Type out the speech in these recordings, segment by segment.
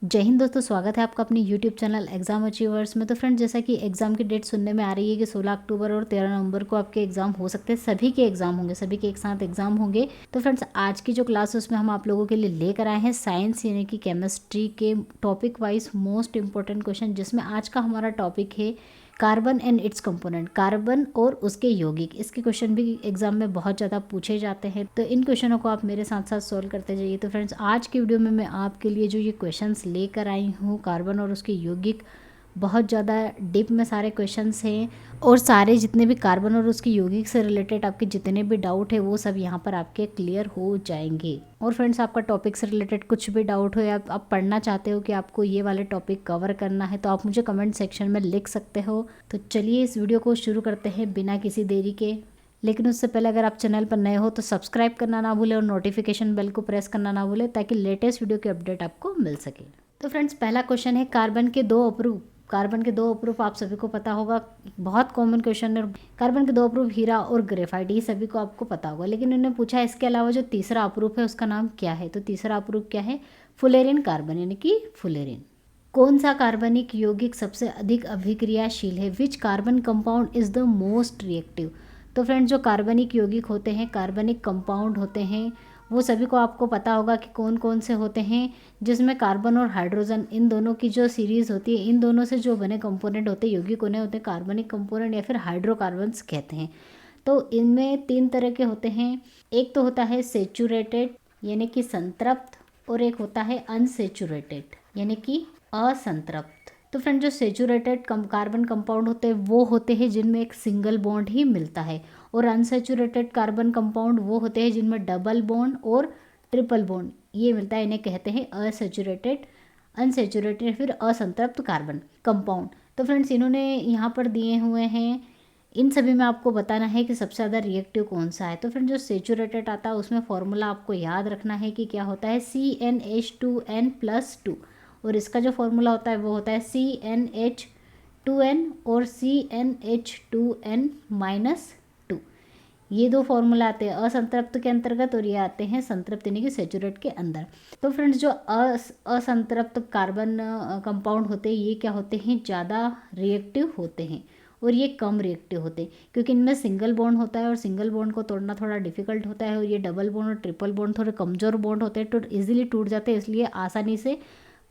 जय हिंद दोस्तों, स्वागत है आपका अपने यूट्यूब चैनल एग्जाम अचीवर्स में। तो फ्रेंड्स, जैसा कि एग्जाम की डेट सुनने में आ रही है कि 16 अक्टूबर और 13 नवंबर को आपके एग्जाम हो सकते हैं। सभी के एग्जाम होंगे, सभी के एक साथ एग्जाम होंगे। तो फ्रेंड्स, आज की जो क्लास है उसमें हम आप लोगों के लिए लेकर आए हैं साइंस यानी कि केमिस्ट्री के topic wise most important question, जिसमें आज का हमारा टॉपिक है carbon and it's component, carbon और उसके यौगिक। इसके क्वेश्चन भी एग्जाम में बहुत ज़्यादा पूछे जाते हैं, तो इन क्वेश्चनों को आप मेरे साथ साथ सॉल्व करते जाइए। तो फ्रेंड्स, आज की वीडियो में मैं आपके लिए जो ये क्वेश्चंस लेकर आई हूँ कार्बन और उसके यौगिक, बहुत ज़्यादा डीप में सारे क्वेश्चंस हैं और सारे जितने भी कार्बन और उसकी यौगिक से रिलेटेड आपके जितने भी डाउट है वो सब यहाँ पर आपके क्लियर हो जाएंगे। और फ्रेंड्स, आपका टॉपिक से रिलेटेड कुछ भी डाउट हो या आप पढ़ना चाहते हो कि आपको ये वाले टॉपिक कवर करना है, तो आप मुझे कमेंट सेक्शन में लिख सकते हो। तो चलिए इस वीडियो को शुरू करते हैं बिना किसी देरी के। लेकिन उससे पहले अगर आप चैनल पर नए हो तो सब्सक्राइब करना ना भूलें और नोटिफिकेशन बेल को प्रेस करना ना भूलें, ताकि लेटेस्ट वीडियो की अपडेट आपको मिल सके। तो फ्रेंड्स, पहला क्वेश्चन है कार्बन के दो अप्रूफ आप सभी को पता होगा, बहुत कॉमन क्वेश्चन है। कार्बन के दो अप्रूफ हीरा और ग्रेफाइट, ये सभी को आपको पता होगा। लेकिन उन्होंने पूछा इसके अलावा जो तीसरा अप्रूफ है उसका नाम क्या है। तो तीसरा अप्रूफ क्या है? फुलेरिन कार्बन यानी कि फुलेरिन। कौन सा कार्बनिक यौगिक सबसे अधिक अभिक्रियाशील है? Which carbon compound is the most reactive? तो फ्रेंड्स, जो कार्बनिक यौगिक होते हैं, कार्बनिक कंपाउंड होते हैं, वो सभी को आपको पता होगा कि कौन कौन से होते हैं, जिसमें कार्बन और हाइड्रोजन इन दोनों की जो सीरीज़ होती है, इन दोनों से जो बने कंपोनेंट होते हैं, यौगिक उन्हें होते हैं कार्बनिक कंपोनेंट या फिर हाइड्रोकार्बन्स कहते हैं। तो इनमें तीन तरह के होते हैं। एक तो होता है सेचुरेटेड यानी कि संतृप्त, और एक होता है अनसेचुरेटेड यानी कि असंतृप्त। तो फ्रेंड, जो सेचुरेटेड कार्बन कंपाउंड होते हैं वो होते हैं जिनमें एक सिंगल बॉन्ड ही मिलता है, और अनसेचुरेटेड कार्बन कंपाउंड वो होते हैं जिनमें डबल बॉन्ड और ट्रिपल बॉन्ड ये मिलता है। इन्हें कहते हैं असेचुरेटेड, अनसेचुरेटेड या फिर असंतृप्त कार्बन कंपाउंड। तो फ्रेंड्स, इन्होंने यहाँ पर दिए हुए हैं, इन सभी में आपको बताना है कि सबसे ज़्यादा रिएक्टिव कौन सा है। तो फ्रेंड, जो सेचुरेटेड आता है उसमें फॉर्मूला आपको याद रखना है कि क्या होता है, CnH2n+2, और इसका जो फॉर्मूला होता है वो होता है CnH2n और CnH2n-2। ये दो फॉर्मूला आते हैं असंतृप्त के अंतर्गत, और ये आते हैं संतृप्त यानी कि सेचुरेट के अंदर। तो फ्रेंड्स, जो असंतृप्त कार्बन कंपाउंड होते हैं ये क्या होते हैं, ज़्यादा रिएक्टिव होते हैं, और ये कम रिएक्टिव होते हैं क्योंकि इनमें सिंगल बॉन्ड होता है, और सिंगल बॉन्ड को तोड़ना थोड़ा डिफिकल्ट होता है, और ये डबल बॉन्ड और ट्रिपल बॉन्ड थोड़े कमज़ोर बॉन्ड होते हैं, तो ईजिली टूट जाते हैं, इसलिए आसानी से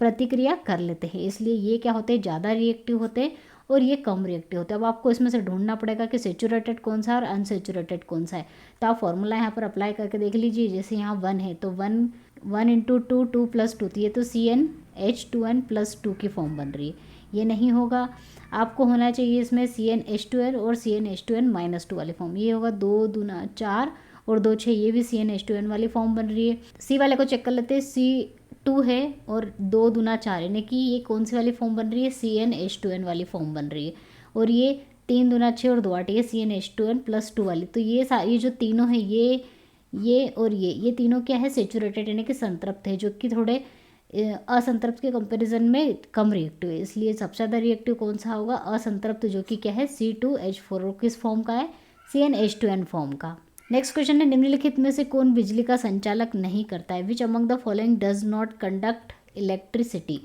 प्रतिक्रिया कर लेते हैं। इसलिए ये क्या होते हैं, ज़्यादा रिएक्टिव होते हैं और ये कम रिएक्टिव होते हैं। अब आपको इसमें से ढूंढना पड़ेगा कि सेचुरेटेड कौन सा है और अनसेचुरेटेड कौन सा है। तो आप फॉर्मूला यहाँ पर अप्लाई करके देख लीजिए। जैसे यहाँ 1 है तो 1 इंटू 2 2+2, तो ये तो CnH2n+2 की फॉर्म बन रही है, ये नहीं होगा। आपको होना चाहिए इसमें CnH2n और CnH2n-2 वाली फॉर्म, ये होगा 2 दूना 4 और 2 6, ये भी CnH2n वाली फॉर्म बन रही है। सी वाले को चेक कर लेते हैं, C2 है और 2 दूना 4 यानी कि ये कौन सी वाली फॉर्म बन रही है, CnH2n वाली फॉर्म बन रही है। और ये 3 दूना 6 और 2 8, ये CnH2n+2 वाली। तो ये जो तीनों हैं, ये और ये तीनों क्या है, सेचुरेटेड यानी कि संतृप्त है, जो कि थोड़े असंतृप्त के कंपैरिजन में कम रिएक्टिव है। इसलिए सबसे ज़्यादा रिएक्टिव कौन सा होगा, असंतृप्त, जो कि क्या है C2H4, और किस फॉर्म का है, CnH2n फॉर्म का। नेक्स्ट क्वेश्चन है, निम्नलिखित में से कौन बिजली का संचालक नहीं करता है? Which among the following does not conduct electricity?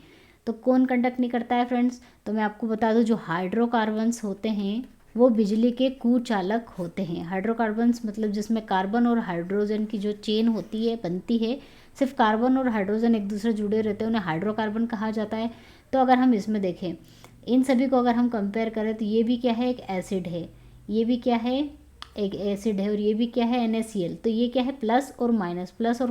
तो कौन कंडक्ट नहीं करता है फ्रेंड्स? तो मैं आपको बता दूं, जो हाइड्रोकार्बन्स होते हैं वो बिजली के कुचालक होते हैं। हाइड्रोकार्बन्स मतलब जिसमें कार्बन और हाइड्रोजन की जो चेन होती है, बनती है, सिर्फ कार्बन और हाइड्रोजन एक दूसरे जुड़े रहते हैं, उन्हें हाइड्रोकार्बन कहा जाता है। तो अगर हम इसमें देखें, इन सभी को अगर हम कंपेयर करें तो ये भी क्या है, एक एसिड है, ये भी क्या है, एक एसिड है, और ये भी क्या है, NaCl। तो ये क्या है, प्लस और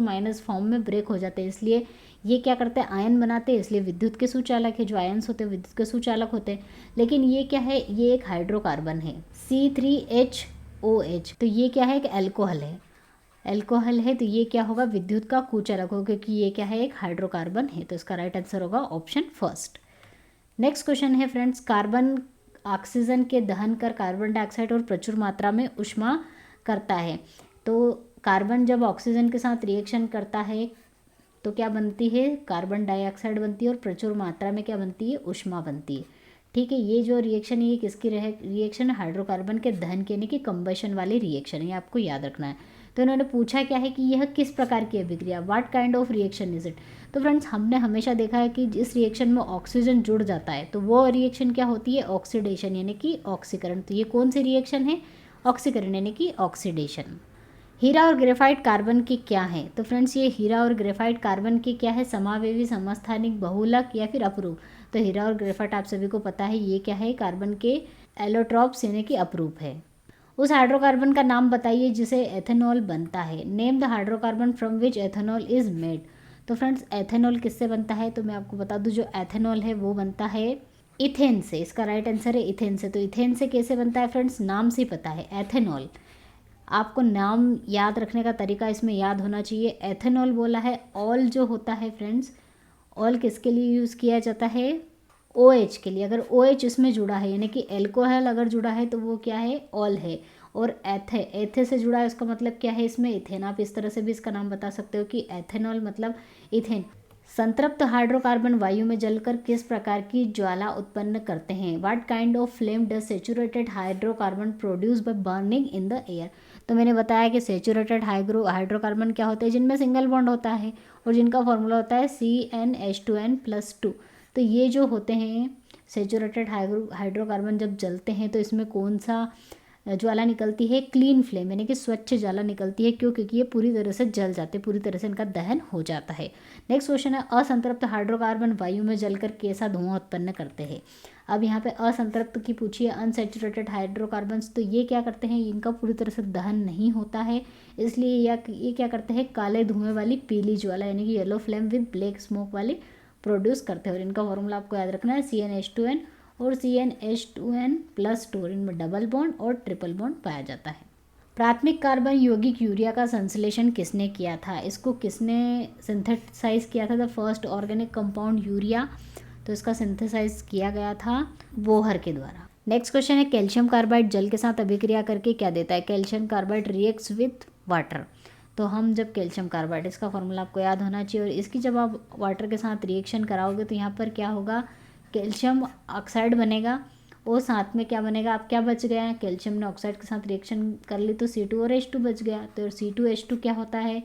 माइनस फॉर्म में ब्रेक हो जाते हैं, इसलिए ये क्या करते हैं, आयन बनाते हैं, इसलिए विद्युत के सुचालक है। जो आयन्स होते हैं विद्युत के सुचालक होते हैं। लेकिन ये क्या है, ये एक हाइड्रोकार्बन है C3HOH, तो ये क्या है, एक एल्कोहल है, तो ये क्या होगा, विद्युत का कुचालक होगा, क्योंकि ये क्या है, एक हाइड्रोकार्बन है। तो इसका राइट आंसर होगा ऑप्शन फर्स्ट। नेक्स्ट क्वेश्चन है फ्रेंड्स, कार्बन ऑक्सीजन के दहन कर कार्बन डाइऑक्साइड और प्रचुर मात्रा में ऊष्मा करता है। तो कार्बन जब ऑक्सीजन के साथ रिएक्शन करता है तो क्या बनती है, कार्बन डाइऑक्साइड बनती है, और प्रचुर मात्रा में क्या बनती है, ऊष्मा बनती है। ठीक है, ये जो रिएक्शन है ये किसकी रिएक्शन है, हाइड्रोकार्बन के दहन के यानी कि कंबशन वाली रिएक्शन है, ये आपको याद रखना है। तो इन्होंने पूछा क्या है कि यह किस प्रकार की अभिक्रिया, what kind of reaction is it. तो फ्रेंड्स हमने हमेशा देखा है कि जिस रिएक्शन में ऑक्सीजन जुड़ जाता है तो वो रिएक्शन क्या होती है, ऑक्सीडेशन यानी कि ऑक्सीकरण। तो ये कौन सी रिएक्शन है, ऑक्सीकरण यानी कि ऑक्सीडेशन। हीरा और ग्रेफाइट कार्बन के क्या हैं, तो फ्रेंड्स ये हीरा और ग्रेफाइट कार्बन के क्या है, समावेवी, समस्थानिक, बहुलक या फिर अपरूप। तो हीरा और ग्रेफाइट आप सभी को पता है ये क्या है, कार्बन के एलोट्रॉप्स यानी कि अपरूप है। उस हाइड्रोकार्बन का नाम बताइए जिसे एथेनॉल बनता है। Name the hydrocarbon from which ethanol is made. तो फ्रेंड्स एथेनॉल किससे बनता है, तो मैं आपको बता दूं जो एथेनॉल है वो बनता है इथेन से। इसका राइट आंसर है इथेन से। तो इथेन से कैसे बनता है फ्रेंड्स, नाम से पता है एथेनॉल। आपको नाम याद रखने का तरीका इसमें याद होना चाहिए। एथेनॉल बोला है, ऑल जो होता है फ्रेंड्स, ऑल किसके लिए यूज़ किया जाता है, OH के लिए। अगर OH इसमें जुड़ा है यानी कि एल्कोहल अगर जुड़ा है तो वो क्या है, ऑल है। और एथे से जुड़ा है उसका मतलब क्या है इसमें, इथेन। आप इस तरह से भी इसका नाम बता सकते हो कि एथेनॉल मतलब इथेन। संतृप्त हाइड्रोकार्बन वायु में जलकर किस प्रकार की ज्वाला उत्पन्न करते हैं। What kind of flame does saturated hydrocarbon produce by burning in the air. तो मैंने बताया कि सेचुरेटेड हाइड्रोकार्बन क्या होते हैं, जिनमें सिंगल बॉन्ड होता है और जिनका फॉर्मूला होता है CnH2n+2। तो ये जो होते हैं सेचुरेटेड हाइड्रोकार्बन जब जलते हैं तो इसमें कौन सा ज्वाला निकलती है, क्लीन फ्लेम यानी कि स्वच्छ ज्वाला निकलती है। क्यों, क्योंकि ये पूरी तरह से जल जाते हैं, पूरी तरह से इनका दहन हो जाता है। नेक्स्ट क्वेश्चन है, असंतृप्त हाइड्रोकार्बन वायु में जलकर कैसा धुआं उत्पन्न करते हैं। अब यहाँ पे असंतृप्त की पूछी है, अनसेचुरेटेड हाइड्रोकार्बन्स, तो ये क्या करते हैं, इनका पूरी तरह से दहन नहीं होता है, इसलिए ये क्या करते हैं, काले धुएं वाली पीली ज्वाला यानी कि yellow flame with black smoke वाली प्रोड्यूस करते हैं। और इनका फॉर्मूला आपको याद रखना है CnH2n और CnH2n+2। इनमें डबल बॉन्ड और ट्रिपल बॉन्ड पाया जाता है। प्राथमिक कार्बन यौगिक यूरिया का संश्लेषण किसने किया था, इसको किसने सिंथेसाइज किया था, the first organic compound urea. तो इसका सिंथेसाइज किया गया था बोहर के द्वारा। नेक्स्ट क्वेश्चन है, कैल्शियम कार्बाइड जल के साथ अभिक्रिया करके क्या देता है। Calcium carbide reacts with water. तो हम जब कैल्शियम कार्बाइड, इसका फॉर्मूला आपको याद होना चाहिए, और इसकी जब आप वाटर के साथ रिएक्शन कराओगे तो यहाँ पर क्या होगा, कैल्शियम ऑक्साइड बनेगा और साथ में क्या बनेगा, आप क्या बच गया है, कैल्शियम ने ऑक्साइड के साथ रिएक्शन कर ली तो C2 और H2 बच गया। तो C2H2 क्या होता है,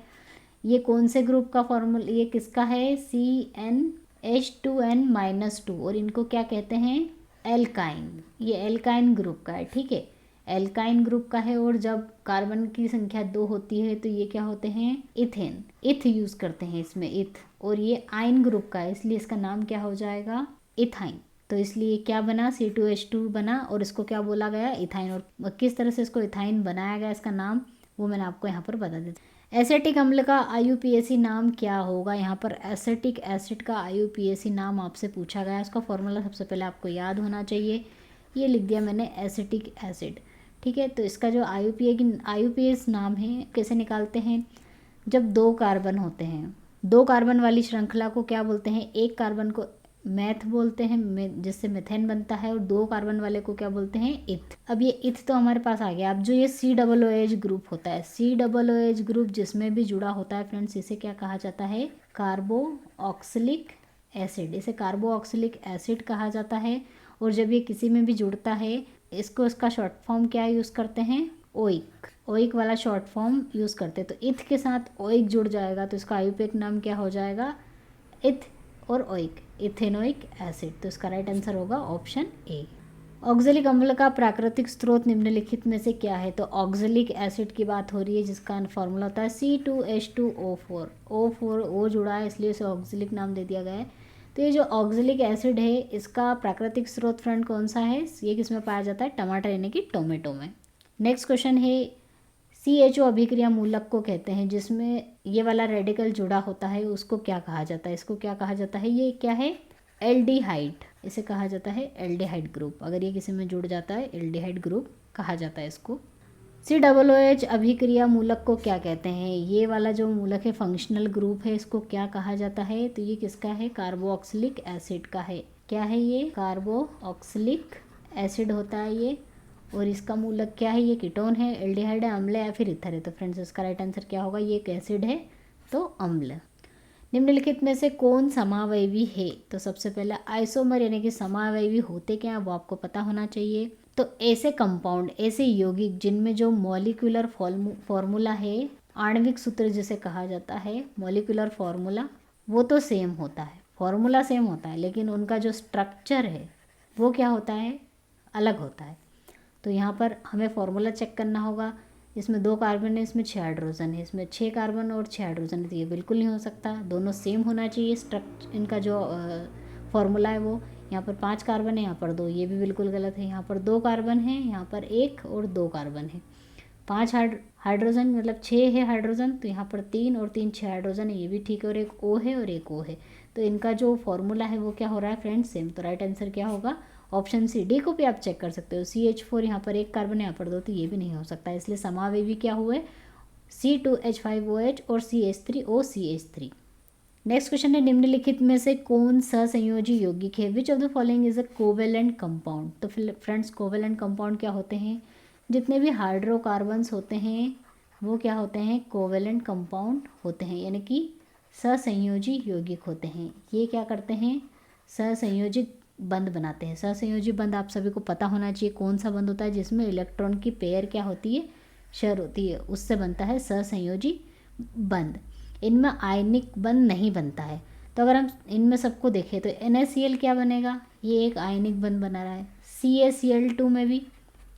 ये कौन से ग्रुप का फॉर्मूला, ये किसका है, CnH2n-2। और इनको क्या कहते हैं, एल्काइन। ये एल्काइन ग्रुप का है, ठीक है, एल्काइन ग्रुप का है। और जब कार्बन की संख्या 2 होती है तो ये क्या होते हैं, इथेन, इथ यूज़ करते हैं इसमें, इथ। और ये आइन ग्रुप का है इसलिए इसका नाम क्या हो जाएगा, इथाइन। तो इसलिए क्या बना, C2H2 बना और इसको क्या बोला गया, इथाइन। और किस तरह से इसको इथाइन बनाया गया, इसका नाम वो मैंने आपको यहाँ पर बता देता। एसिटिक अम्ल का IUPAC नाम क्या होगा। यहाँ पर एसिटिक एसिड का IUPAC नाम आपसे पूछा गया है, उसका फॉर्मूला सबसे पहले आपको याद होना चाहिए। ये लिख दिया मैंने, एसिटिक एसिड, ठीक है। तो इसका जो IUPAC नाम है कैसे निकालते हैं, जब 2 कार्बन होते हैं, 2 कार्बन वाली श्रृंखला को क्या बोलते हैं, एक कार्बन को मैथ बोलते हैं जिससे मेथेन बनता है, और 2 कार्बन वाले को क्या बोलते हैं, इथ। अब ये इथ तो हमारे पास आ गया। अब जो ये COOH ग्रुप होता है, COOH ग्रुप जिसमें भी जुड़ा होता है फ्रेंड्स, इसे क्या कहा जाता है, कार्बो ऑक्सिलिक एसिड। इसे कार्बो ऑक्सिलिक एसिड कहा जाता है। और जब ये किसी में भी जुड़ता है, इसका शॉर्ट फॉर्म क्या यूज़ करते हैं, ओइक, ओइक वाला शॉर्ट फॉर्म यूज़ करते हैं। तो इथ के साथ ओइक जुड़ जाएगा तो इसका IUPAC नाम क्या हो जाएगा, इथ और ओइक, इथेनोइक एसिड। तो इसका राइट आंसर होगा ऑप्शन ए। ऑक्जेलिक अम्ल का प्राकृतिक स्रोत निम्नलिखित में से क्या है। तो ऑक्जेलिक एसिड की बात हो रही है जिसका फॉर्मूला होता है C2H2O4। O जुड़ा है इसलिए इसे ऑक्जेलिक नाम दे दिया गया है। तो ये जो ऑक्जेलिक एसिड है इसका प्राकृतिक स्रोत फ्रेंड कौन सा है, ये किसमें पाया जाता है, टमाटर यानी कि टोमेटो में। नेक्स्ट क्वेश्चन है, CHO अभिक्रिया मूलक को कहते हैं जिसमें ये वाला रेडिकल जुड़ा होता है उसको क्या कहा जाता है, इसको क्या कहा जाता है, ये क्या है, एल्डिहाइड। इसे कहा जाता है एल्डिहाइड ग्रुप। अगर ये किसी में जुड़ जाता है एल्डिहाइड ग्रुप कहा जाता है इसको। COOH अभिक्रिया मूलक को क्या कहते हैं, ये वाला जो मूलक है फंक्शनल ग्रुप है, इसको क्या कहा जाता है, तो ये किसका है, कार्बोक्सिलिक एसिड का है। क्या है ये, कार्बोक्सिलिक एसिड होता है ये। और इसका मूलक क्या है, ये कीटोन है, एल्डिहाइड है, अम्ल है या फिर ईथर है। तो फ्रेंड्स इसका राइट आंसर क्या होगा, ये एक एसिड है तो अम्ल। निम्नलिखित में से कौन समावयवी है। तो सबसे पहले आइसोमर यानी कि समावयवी होते क्या हैं वो आपको पता होना चाहिए। तो ऐसे कंपाउंड, ऐसे यौगिक जिनमें जो मॉलिक्यूलर फॉर्मूला है आणविक सूत्र जिसे कहा जाता है, मॉलिक्यूलर फार्मूला, वो तो सेम होता है, फार्मूला सेम होता है, लेकिन उनका जो स्ट्रक्चर है वो क्या होता है, अलग होता है। तो यहाँ पर हमें फार्मूला चेक करना होगा। इसमें 2 कार्बन है, इसमें 6 हाइड्रोजन है, इसमें 6 कार्बन और 6 हाइड्रोजन है, तो ये बिल्कुल नहीं हो सकता। दोनों सेम होना चाहिए स्ट्रक्चर, इनका जो फार्मूला है वो। यहाँ पर 5 कार्बन है, यहाँ पर 2, ये भी बिल्कुल गलत है। यहाँ पर 2 कार्बन है, यहाँ पर 1 और 2 कार्बन है। 5 हाइड्रोजन मतलब 6 है हाइड्रोजन, तो यहाँ पर 3 और 3 6 हाइड्रोजन है, ये भी ठीक है। और एक O है और एक O है, तो इनका जो फॉर्मूला है वो क्या हो रहा है फ्रेंड्स, सेम। तो राइट आंसर क्या होगा, ऑप्शन सी। डी को भी आप चेक कर सकते हो, CH4 यहाँ पर 1 कार्बन है, यहाँ पर 2, तो ये भी नहीं हो सकता, इसलिए समावेवी क्या हुए, C2H5OH और CH3OCH3। नेक्स्ट क्वेश्चन है, निम्नलिखित में से कौन सा संयोजी यौगिक है, which of the following is a covalent compound. तो फ्रेंड्स कोवेलेंट कंपाउंड क्या होते हैं, जितने भी हाइड्रोकार्बन्स होते हैं वो क्या होते हैं, कोवेलेंट कंपाउंड होते हैं, यानी कि सहसंयोजी यौगिक होते हैं। ये क्या करते हैं, सहसंयोजी बंध बनाते हैं। सहसंयोजी बंध आप सभी को पता होना चाहिए कौन सा बंध होता है, जिसमें इलेक्ट्रॉन की पेयर क्या होती है, शेयर होती है, उससे बनता है सहसंयोजी बंध। इनमें आयनिक बंध नहीं बनता है। तो अगर हम इनमें सबको देखें तो NaCl क्या बनेगा, ये एक आयनिक बंध बना रहा है। CaCl2 में भी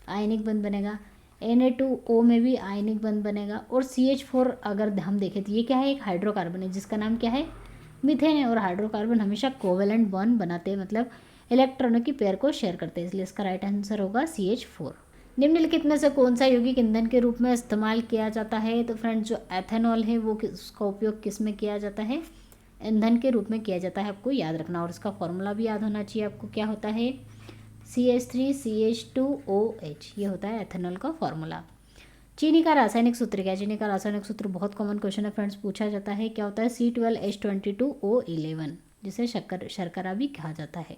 आयनिक बंध बनेगा, Na2O में भी आयनिक बंध बनेगा, और CH4 अगर हम देखें तो ये क्या है, एक हाइड्रोकार्बन है जिसका नाम क्या है, मीथेन है। और हाइड्रोकार्बन हमेशा कोवेलेंट बॉन्ड बनाते हैं, मतलब इलेक्ट्रॉनों की पेयर को शेयर करते हैं, इसलिए इसका राइट आंसर होगा CH4। निम्नलिखित में से कौन सा यौगिक ईंधन के रूप में इस्तेमाल किया जाता है। तो फ्रेंड्स जो एथेनॉल है वो उसका उपयोग किस में किया जाता है, ईंधन के रूप में किया जाता है, आपको याद रखना। और इसका फॉर्मूला भी याद होना चाहिए आपको, क्या होता है, CH3CH2OH, ये होता है एथेनॉल का फॉर्मूला। चीनी का रासायनिक सूत्र क्या है, चीनी का रासायनिक सूत्र बहुत कॉमन क्वेश्चन है फ्रेंड्स, पूछा जाता है, क्या होता है, C12H22O11, जिसे शर्करा भी कहा जाता है।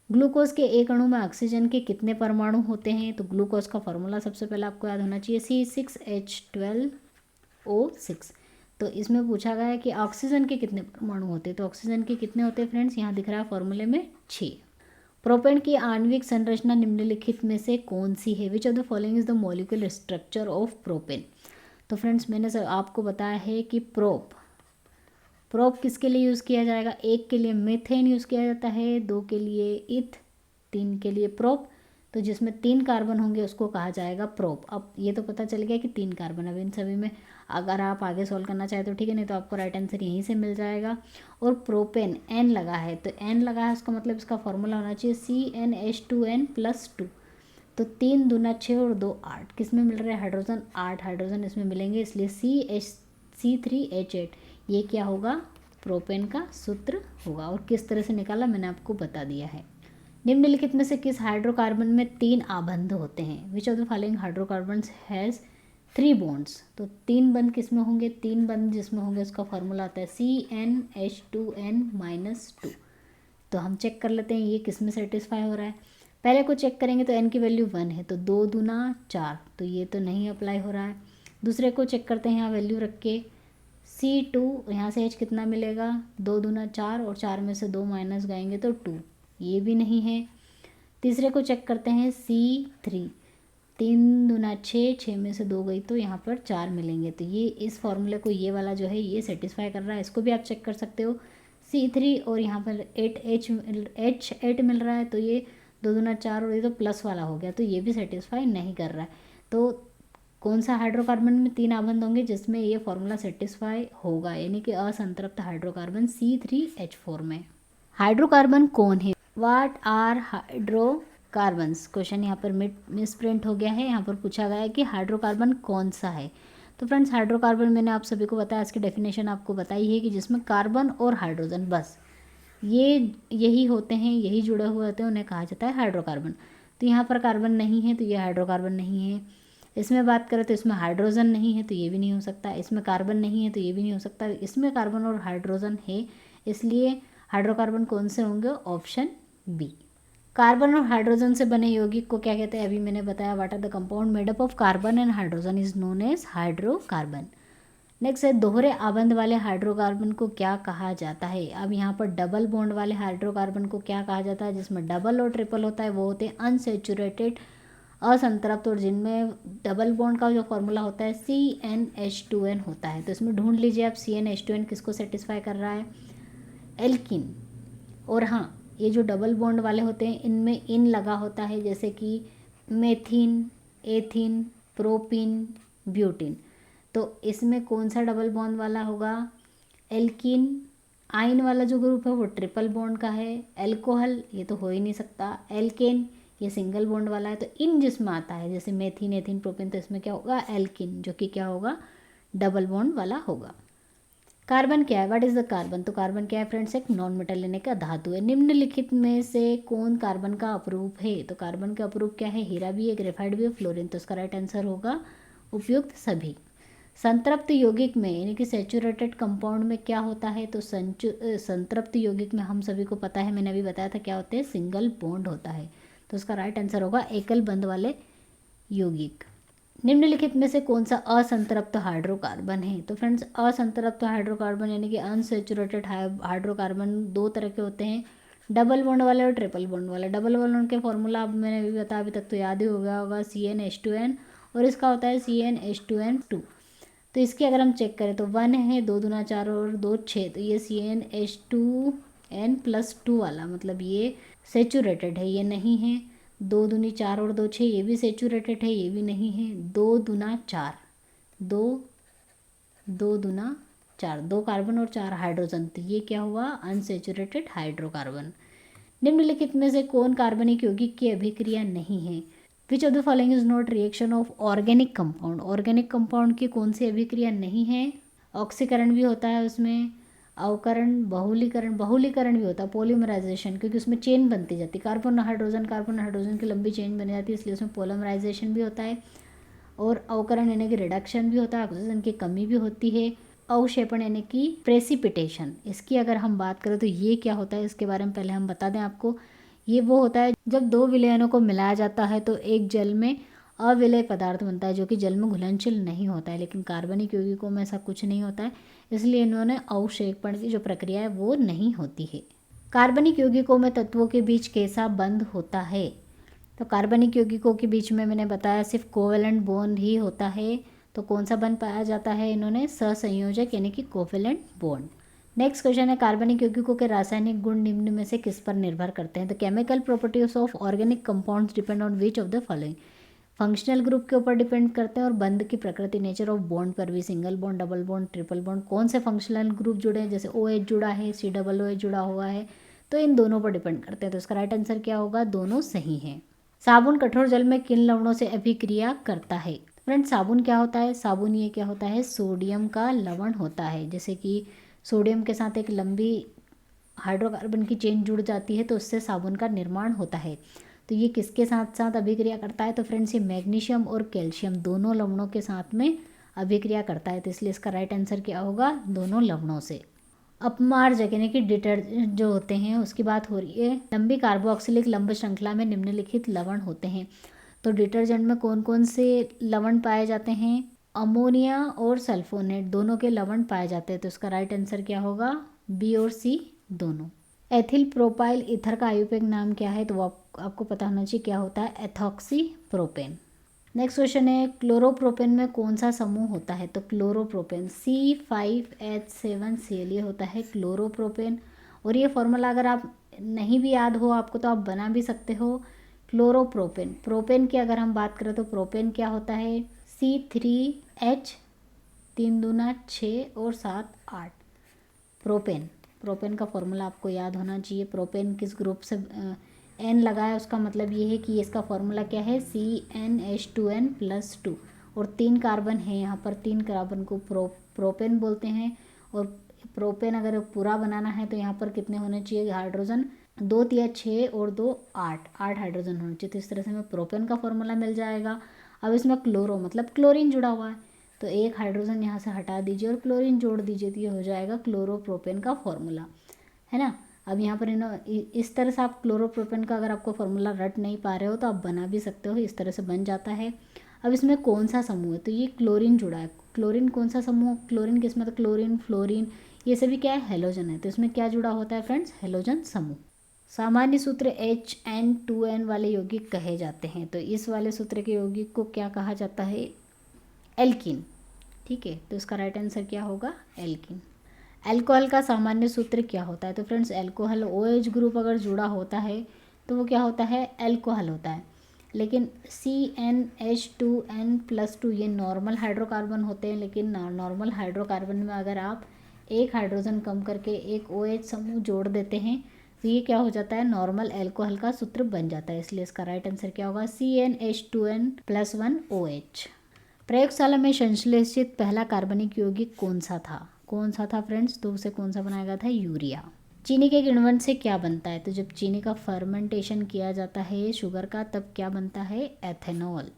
ग्लूकोज के एक अणु में ऑक्सीजन के कितने परमाणु होते हैं। तो ग्लूकोज का फॉर्मूला सबसे पहले आपको याद होना चाहिए, C6H12O6। तो इसमें पूछा गया है कि ऑक्सीजन के कितने परमाणु होते हैं, तो ऑक्सीजन के कितने होते हैं फ्रेंड्स, यहाँ दिख रहा है फॉर्मूले में 6। प्रोपेन की आणविक संरचना निम्नलिखित में से कौन सी है, which of the following is the molecular structure of propane. तो फ्रेंड्स मैंने आपको बताया है कि प्रोप किसके लिए यूज़ किया जाएगा, 1 के लिए मीथेन यूज़ किया जाता है, 2 के लिए इथ, 3 के लिए प्रोप। तो जिसमें 3 कार्बन होंगे उसको कहा जाएगा प्रोप। अब ये तो पता चल गया कि 3 कार्बन, अब इन सभी में अगर आप आगे सॉल्व करना चाहें तो ठीक है, नहीं तो आपको राइट आंसर यहीं से मिल जाएगा। और प्रोपेन N लगा है, तो N लगा है उसका मतलब इसका फॉर्मूला होना चाहिए CnH2n+2। तो 3 दूना 6 और 2 8, किस में मिल रहे हैं, हाइड्रोजन, 8 हाइड्रोजन इसमें मिलेंगे, इसलिए C3H8, ये क्या होगा, प्रोपेन का सूत्र होगा। और किस तरह से निकाला मैंने आपको बता दिया है। निम्नलिखित में से किस हाइड्रोकार्बन में 3 आबंध होते हैं, which of the following hydrocarbons has 3 bonds. तो 3 बंध किस में होंगे, 3 बंध जिसमें होंगे उसका फॉर्मूला आता है CnH2n-2। तो हम चेक कर लेते हैं ये किस में सेटिस्फाई हो रहा है। पहले को चेक करेंगे तो n की वैल्यू 1 है, तो 2 दूना 4, तो ये तो नहीं अप्लाई हो रहा है। दूसरे को चेक करते हैं, यहाँ वैल्यू रख के C2, यहाँ से H कितना मिलेगा, 2 दूना 4 और 4 में से 2 माइनस गएंगे तो 2, ये भी नहीं है। तीसरे को चेक करते हैं C3, 3 दूना 6, 6 में से 2 गई तो यहाँ पर 4 मिलेंगे। तो ये इस फॉर्मूले को ये वाला जो है ये सेटिस्फाई कर रहा है, इसको भी आप चेक कर सकते हो। C3 और यहाँ पर 8 मिल रहा है, तो ये 2 दूना 4 और ये तो प्लस वाला हो गया, तो ये भी सेटिस्फाई नहीं कर रहा है। तो कौन सा हाइड्रोकार्बन में 3 आबंध होंगे जिसमें ये फॉर्मूला सेटिस्फाई होगा, यानी कि असंतृप्त हाइड्रोकार्बन C3H4 में। हाइड्रोकार्बन कौन है, व्हाट आर हाइड्रोकार्बन्स, क्वेश्चन यहाँ पर मिस प्रिंट हो गया है। यहाँ पर पूछा गया है कि हाइड्रोकार्बन कौन सा है। तो फ्रेंड्स हाइड्रोकार्बन मैंने आप सभी को बताया, इसकी डेफिनेशन आपको बताई है कि जिसमें कार्बन और हाइड्रोजन बस यही होते हैं, यही जुड़े हुए होते हैं, उन्हें कहा जाता है हाइड्रोकार्बन। तो यहाँ पर कार्बन नहीं है तो ये हाइड्रोकार्बन नहीं है। इसमें बात करें तो इसमें हाइड्रोजन नहीं है तो ये भी नहीं हो सकता, इसमें कार्बन नहीं है तो ये भी नहीं हो सकता, इसमें कार्बन और हाइड्रोजन है, इसलिए हाइड्रोकार्बन कौन से होंगे, ऑप्शन बी। कार्बन और हाइड्रोजन से बने यौगिक को क्या कहते हैं, अभी मैंने बताया, what are the compound made up of carbon and hydrogen is known as hydrocarbon. Next है दोहरे आबंध वाले हाइड्रोकार्बन को क्या कहा जाता है। अब यहाँ पर डबल बॉन्ड वाले हाइड्रोकार्बन को क्या कहा जाता है, जिसमें डबल और ट्रिपल होता है, वो होते हैं अनसेचुरेटेड असंतृप्त और जिनमें डबल बॉन्ड का जो फॉर्मूला होता है CnH2n होता है। तो इसमें ढूंढ लीजिए आप CnH2n किसको सेटिस्फाई कर रहा है, एल्किन। और हाँ, ये जो डबल बॉन्ड वाले होते हैं इनमें इन लगा होता है, जैसे कि मेथिन, एथिन, प्रोपिन, ब्यूटिन। तो इसमें कौन सा डबल बॉन्ड वाला होगा, एल्किन। आइन वाला जो ग्रुप है वो ट्रिपल बॉन्ड का है। एल्कोहल ये तो हो ही नहीं सकता। एल्केन ये सिंगल बॉन्ड वाला है। तो इन जिसमें आता है जैसे मेथिन, एथिन, प्रोपिन, तो इसमें क्या होगा, एल्किन, जो कि क्या होगा, डबल बॉन्ड वाला होगा। कार्बन क्या है, व्हाट इज द कार्बन, तो कार्बन क्या है फ्रेंड्स, एक नॉन मेटल यानी का धातु है। निम्नलिखित में से कौन कार्बन का अपरूप है, तो कार्बन का अपरूप क्या है, हीरा भी है, ग्रेफाइट भी है, फ्लोरीन। तो इसका राइट आंसर होगा उपयुक्त सभी। संतृप्त यौगिक में यानी कि सेचुरेटेड कंपाउंड में क्या होता है, तो संतृप्त यौगिक में हम सभी को पता है, मैंने अभी बताया था क्या होते हैं, सिंगल बॉन्ड होता है। तो उसका राइट आंसर होगा एकल बंध वाले यौगिक। निम्नलिखित में से कौन सा असंतृप्त हाइड्रोकार्बन है, तो फ्रेंड्स असंतृप्त हाइड्रोकार्बन यानी कि अनसेचुरेटेड हाइड्रोकार्बन दो तरह के होते हैं, डबल बॉन्ड वाले और ट्रिपल बॉन्ड वाले। डबल बॉन्ड के फॉर्मूला अब मैंने अभी बताया, अभी तक तो याद ही हो गया होगा, CnH2n, और इसका होता है CnH2n2। तो इसकी अगर हम चेक करें तो 1 है, 2 दूना 4 और 2 6, तो ये CnH2n+2 वाला, मतलब ये सेचुरेटेड है, ये नहीं है। 2 दूनी 4 और 2 6, ये भी सेचुरेटेड है, ये भी नहीं है। 2 दूना 4, 2 दूना 4, 2 कार्बन और 4 हाइड्रोजन, तो ये क्या हुआ, अनसेचुरेटेड हाइड्रोकार्बन। निम्नलिखित में से कौन कार्बनिक यौगिक की अभिक्रिया नहीं है, which of the following is not reaction of organic compound, organic compound की कौन सी अभिक्रिया नहीं है, ऑक्सीकरण भी होता है उसमें, अवकरण, बहुलीकरण भी होता है, पॉलीमराइजेशन, क्योंकि उसमें चेन बनती जाती है, कार्बन हाइड्रोजन की लंबी चेन बन जाती है, इसलिए उसमें पॉलीमराइजेशन भी होता है। और अवकरण यानी कि रिडक्शन भी होता है, ऑक्सीजन की कमी भी होती है। अवक्षेपण यानी कि प्रेसिपिटेशन, इसकी अगर हम बात करें तो ये क्या होता है, इसके बारे में पहले हम बता दें आपको। ये वो होता है जब दो विलयनों को मिलाया जाता है तो एक जल में अविलय पदार्थ बनता है, जो कि जल में घुलनशील नहीं होता है, लेकिन कार्बनिक यौगिकों में ऐसा कुछ नहीं होता है, इसलिए इन्होंने अवक्षेपण की जो प्रक्रिया है वो नहीं होती है। कार्बनिक यौगिकों में तत्वों के बीच कैसा बंध होता है, तो कार्बनिक यौगिकों के बीच में मैंने बताया सिर्फ कोवेलेंट बॉन्ड ही होता है। तो कौन सा बंध पाया जाता है, इन्होंने सहसंयोजक यानी कि कोवेलेंट बॉन्ड। नेक्स्ट क्वेश्चन है, कार्बनिक यौगिकों के रासायनिक गुण निम्न में से किस पर निर्भर करते हैं, तो chemical properties of organic compounds depend on which of the following, functional group के ऊपर डिपेंड करते हैं और बंध की प्रकृति, नेचर ऑफ बॉन्ड पर भी, single bond, double bond, triple bond, कौन से फंक्शनल ग्रुप जुड़े हैं, जैसे OH जुड़ा है, COOH जुड़ा हुआ है, तो इन दोनों पर डिपेंड करते हैं। तो इसका राइट आंसर क्या होगा, दोनों सही हैं। साबुन कठोर जल में किन लवणों से अभिक्रिया करता है, फ्रेंड साबुन क्या होता है, साबुन ये क्या होता है, सोडियम का लवण होता है, जैसे कि सोडियम के साथ एक लंबी हाइड्रोकार्बन की चेन जुड़ जाती है तो उससे साबुन का निर्माण होता है। तो ये किसके साथ साथ अभिक्रिया करता है, तो फ्रेंड्स ये मैग्नीशियम और कैल्शियम दोनों लवणों के साथ में अभिक्रिया करता है, तो इसलिए इसका राइट आंसर क्या होगा, दोनों लवणों से। अपमार्जक यानी कि डिटर्जेंट जो होते हैं उसकी बात हो रही है, लंबी कार्बोक्सिलिक लंब श्रृंखला में निम्नलिखित लवण होते हैं। तो डिटर्जेंट में कौन कौन से लवण पाए जाते हैं, अमोनिया और सल्फोनेट दोनों के लवण पाए जाते हैं, तो इसका राइट आंसर क्या होगा, B और C दोनों। एथिल प्रोपाइल ईथर का आयुर्वेदिक नाम क्या है, तो वो आपको पता होना चाहिए क्या होता है, एथॉक्सी प्रोपेन। नेक्स्ट क्वेश्चन है, क्लोरोप्रोपेन में कौन सा समूह होता है, तो क्लोरोप्रोपेन C5H7Cl ये होता है क्लोरोप्रोपेन। और ये फॉर्मूला अगर आप नहीं भी याद हो आपको तो आप बना भी सकते हो। क्लोरोप्रोपेन, प्रोपेन की अगर हम बात करें तो प्रोपेन क्या होता है, C3H 3 दूना 6 और 7 8, प्रोपेन। प्रोपेन का फॉर्मूला आपको याद होना चाहिए। प्रोपेन किस ग्रुप से N लगा है उसका मतलब ये है कि इसका फॉर्मूला क्या है, CnH2n+2, और 3 कार्बन है यहाँ पर, 3 कार्बन को प्रोपेन बोलते हैं। और प्रोपेन अगर पूरा बनाना है तो यहाँ पर कितने होने चाहिए हाइड्रोजन, 2 या 6 और 2 8 हाइड्रोजन होने चाहिए। तो इस तरह से हमें प्रोपेन का फॉर्मूला मिल जाएगा। अब इसमें क्लोरो मतलब क्लोरीन जुड़ा हुआ है, तो एक हाइड्रोजन यहाँ से हटा दीजिए और क्लोरीन जोड़ दीजिए, तो ये हो जाएगा क्लोरोप्रोपेन का फॉर्मूला, है ना। अब यहाँ पर इस तरह से आप क्लोरोप्रोपेन का अगर आपको फॉर्मूला रट नहीं पा रहे हो तो आप बना भी सकते हो, इस तरह से बन जाता है। अब इसमें कौन सा समूह है, तो ये क्लोरीन जुड़ा है। क्लोरीन कौन सा समूह, क्लोरीन किस में, तो क्लोरीन, फ्लोरीन, ये सभी क्या है, हेलोजन है। तो इसमें क्या जुड़ा होता है फ्रेंड्स, हेलोजन समूह। सामान्य सूत्र HN2N वाले यौगिक कहे जाते हैं। तो इस वाले सूत्र के यौगिक को क्या कहा जाता है? एल्कीन। ठीक है, तो इसका राइट आंसर क्या होगा? एल्कीन। अल्कोहल का सामान्य सूत्र क्या होता है? तो फ्रेंड्स अल्कोहल OH ग्रुप अगर जुड़ा होता है तो वो क्या होता है? अल्कोहल होता है। लेकिन CnH2n+2 ये नॉर्मल हाइड्रोकार्बन होते हैं, लेकिन नॉर्मल हाइड्रोकार्बन में अगर आप एक हाइड्रोजन कम करके एक OH समूह जोड़ देते हैं तो ये क्या हो जाता है? नॉर्मल अल्कोहल का सूत्र बन जाता है। इसलिए इसका राइट आंसर क्या होगा? CnH2n+1 OH। प्रयोगशाला में संश्लेषित पहला कार्बनिक यौगिक कौन सा था? कौन सा था फ्रेंड्स? तो उसे कौन सा बनाया गया था? यूरिया। चीनी के किण्वन से क्या बनता है? तो जब चीनी का फर्मेंटेशन किया जाता है शुगर का, तब क्या बनता है? एथेनॉल।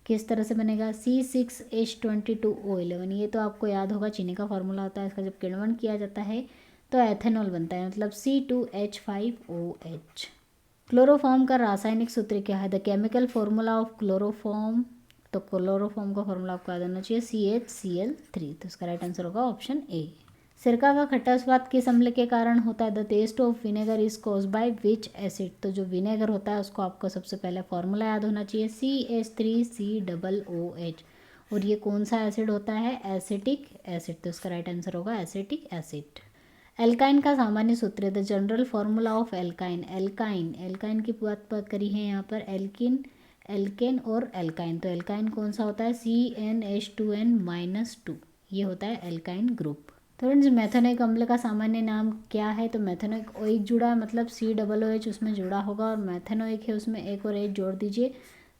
किस तरह से बनेगा? C6H22O11। ये तो आपको याद होगा, चीनी का फार्मूला होता है। इसका जब किण्वन किया जाता है तो एथेनॉल बनता है, मतलब C2H5OH। क्लोरोफॉर्म का रासायनिक सूत्र क्या है? The chemical formula of chloroform. तो क्लोरोफॉर्म का फॉर्मूला आपको याद होना चाहिए CHCl3। तो इसका राइट आंसर होगा ऑप्शन ए। सिरका का खट्टा स्वाद किस अम्ल के कारण होता है? The taste of vinegar is cause by which acid. तो जो विनेगर होता है उसको आपको सबसे पहले फॉर्मूला याद होना चाहिए CH3COOH। और ये कौन सा एसिड होता है? Acetic acid. तो इसका राइट आंसर होगा एसिटिक एसिड। एल्काइन का सामान्य सूत्र, the general formula of alkyne. Alkyne की बात करी है यहाँ पर, एल्किन, एल्केन और एल्काइन। तो एल्काइन कौन सा होता है? CnH2n-2। ये होता है एल्काइन ग्रुप। तो फ्रेंड्स मेथेनोइक अम्ल का सामान्य नाम क्या है? तो मेथेनोइक OH जुड़ा है, मतलब COOH उसमें जुड़ा होगा, और मेथेनोइक है उसमें एक और H जोड़ दीजिए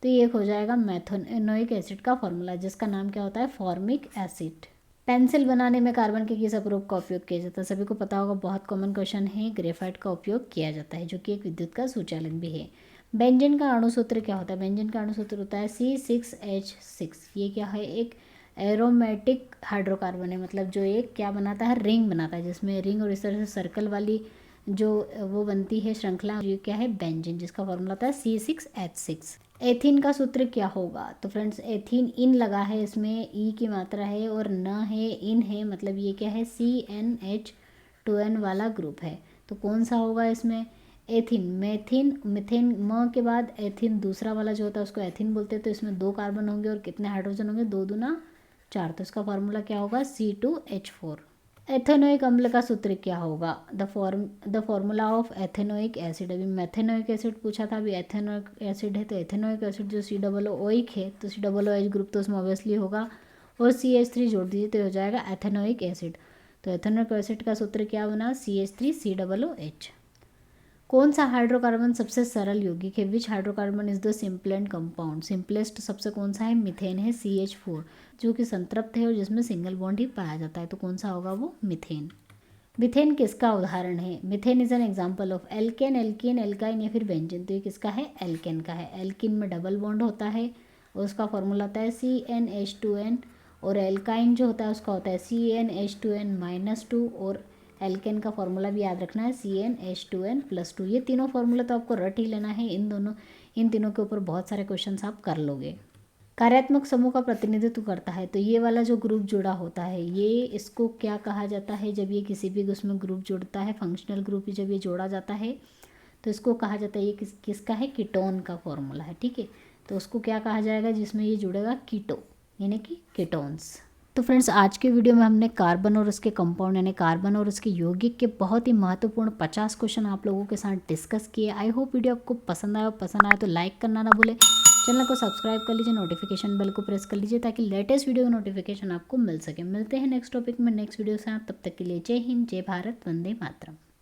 तो ये हो जाएगा मेथेनोइक एसिड का फॉर्मूला, जिसका नाम क्या होता है? Formic acid. पेंसिल बनाने में कार्बन के किस अपरूप का उपयोग किया जाता है? सभी को पता होगा, बहुत कॉमन क्वेश्चन है। ग्रेफाइट का उपयोग किया जाता है, जो कि एक विद्युत का सूचालन भी है। बेंजीन का अणुसूत्र क्या होता है? बेंजीन का अणुसूत्र होता है C6H6। ये क्या है? एक एरोमेटिक हाइड्रोकार्बन है, मतलब जो एक क्या बनाता है? रिंग बनाता है, जिसमें रिंग और इस तरह से सर्कल वाली जो वो बनती है श्रृंखला, ये क्या है? बेंजीन, जिसका फॉर्मूला होता है C6H6। एथीन का सूत्र क्या होगा? तो फ्रेंड्स एथीन इन लगा है, इसमें ई की मात्रा है और न है, इन है, मतलब ये क्या है? CnH2n वाला ग्रुप है। तो कौन सा होगा इसमें? एथिन। मेथिन, मिथेन, म के बाद एथिन दूसरा वाला जो होता है उसको एथिन बोलते हैं। तो इसमें 2 कार्बन होंगे और कितने हाइड्रोजन होंगे? 2 दूना 4। तो इसका फार्मूला क्या होगा? C2H4। एथेनोइक अम्ल का सूत्र क्या होगा? The formula of ethanoic acid. अभी मेथेनोइक एसिड पूछा था, अभी एथेनोइक एसिड है। तो एथेनोइक एसिड जो COOH है, तो COOH ग्रुप तो उसमें ऑब्वियसली होगा, और CH3 जोड़ दीजिए तो हो जाएगा एथेनोइक एसिड। तो एथेनोइक एसिड का सूत्र क्या बना? CH3COOH। कौन सा हाइड्रोकार्बन सबसे सरल यौगिक है? Which hydrocarbon is the simplest compound. Simplest सबसे कौन सा है? मिथेन है, CH4, जो कि संतृप्त है और जिसमें सिंगल बॉन्ड ही पाया जाता है। तो कौन सा होगा वो? मिथेन। मिथेन किसका उदाहरण है? Methane is an example of alkene, alkene, alkyne या फिर बेंजीन। तो ये किसका है? एल्केन का है। एल्कीन में डबल बॉन्ड होता है और उसका फॉर्मूला होता है CnH2n, और एल्काइन जो होता है उसका होता है CnH2n-2, और एल्केन का फॉर्मूला भी याद रखना है CnH2n+2। ये तीनों फार्मूला तो आपको रट ही लेना है। इन तीनों के ऊपर बहुत सारे क्वेश्चन आप कर लोगे। कार्यात्मक समूह का प्रतिनिधित्व करता है, तो ये वाला जो ग्रुप जुड़ा होता है, ये इसको क्या कहा जाता है? जब ये किसी भी उसमें ग्रुप जुड़ता है, फंक्शनल ग्रुप जब ये जोड़ा जाता है तो इसको कहा जाता है, ये किसका है? कीटोन का फॉर्मूला है। ठीक है, तो उसको क्या कहा जाएगा जिसमें ये जुड़ेगा? कीटो, यानी कि कीटोन्स। तो फ्रेंड्स आज के वीडियो में हमने कार्बन और उसके कंपाउंड यानी कार्बन और उसके यौगिक के बहुत ही महत्वपूर्ण 50 क्वेश्चन आप लोगों के साथ डिस्कस किए। आई होप वीडियो आपको पसंद आया तो लाइक करना ना भूलें, चैनल को सब्सक्राइब कर लीजिए, नोटिफिकेशन बेल को प्रेस कर लीजिए ताकि लेटेस्ट वीडियो की नोटिफिकेशन आपको मिल सके। मिलते हैं नेक्स्ट टॉपिक में नेक्स्ट वीडियो के साथ, तब तक के लिए जय हिंद, जय भारत, वंदे मातरम।